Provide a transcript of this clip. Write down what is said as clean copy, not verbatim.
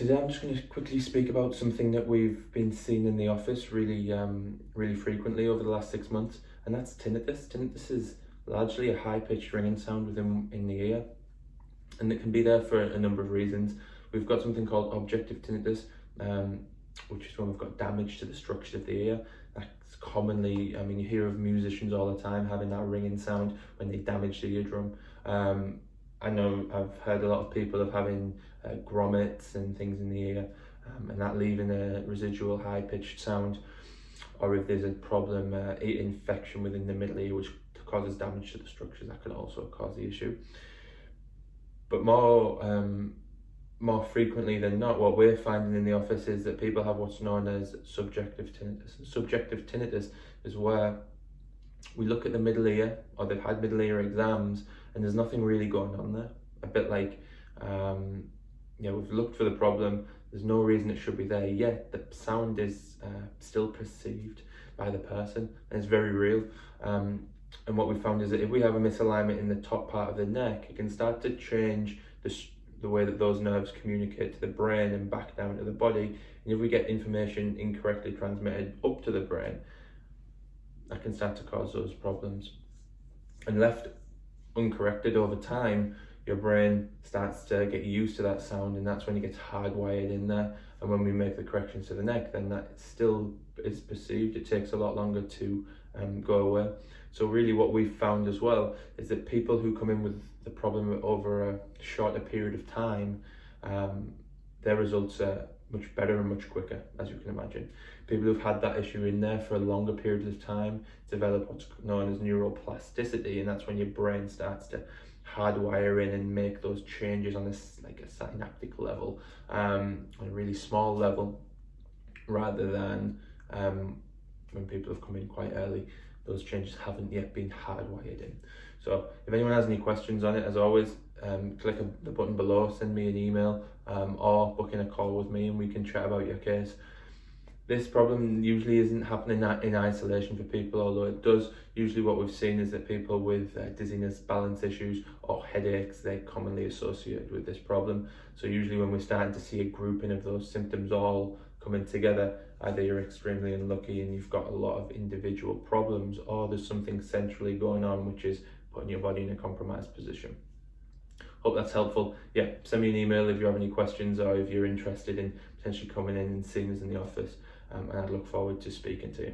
Today I'm just going to quickly speak about something that we've been seeing in the office really frequently over the last 6 months, and that's tinnitus. Tinnitus is largely a high-pitched ringing sound in the ear, and it can be there for a number of reasons. We've got something called objective tinnitus, which is when we've got damage to the structure of the ear. That's commonly, you hear of musicians all the time having that ringing sound when they damage the eardrum. I know I've heard a lot of people of having grommets and things in the ear, and that leaving a residual high-pitched sound, or if there's a problem, infection within the middle ear which causes damage to the structures, that can also cause the issue. But more frequently than not, what we're finding in the office is that people have what's known as subjective tinnitus. Subjective tinnitus is where we look at the middle ear, or they've had middle ear exams, and there's nothing really going on there. A bit like, we've looked for the problem, there's no reason it should be there, yet the sound is still perceived by the person, and it's very real. And what we found is that if we have a misalignment in the top part of the neck, it can start to change the way that those nerves communicate to the brain and back down to the body. And if we get information incorrectly transmitted up to the brain, that can start to cause those problems. And left uncorrected over time, your brain starts to get used to that sound, and that's when it gets hardwired in there. And when we make the corrections to the neck, then that still is perceived. It takes a lot longer to go away. So really what we've found as well is that people who come in with the problem over a shorter period of time, their results are much better and much quicker, as you can imagine. People who've had that issue in there for a longer period of time develop what's known as neuroplasticity, and that's when your brain starts to hardwire in and make those changes on this, like a synaptic level, on a really small level, rather than when people have come in quite early. Those changes haven't yet been hardwired in. So if anyone has any questions on it, as always, click the button below, send me an email, or book in a call with me and we can chat about your case. This problem usually isn't happening in isolation for people, although it does. Usually what we've seen is that people with dizziness, balance issues, or headaches, they're commonly associated with this problem. So usually when we're starting to see a grouping of those symptoms all coming together, either you're extremely unlucky and you've got a lot of individual problems, or there's something centrally going on which is putting your body in a compromised position. Hope that's helpful. Yeah, send me an email if you have any questions, or if you're interested in potentially coming in and seeing us in the office, and I'd look forward to speaking to you.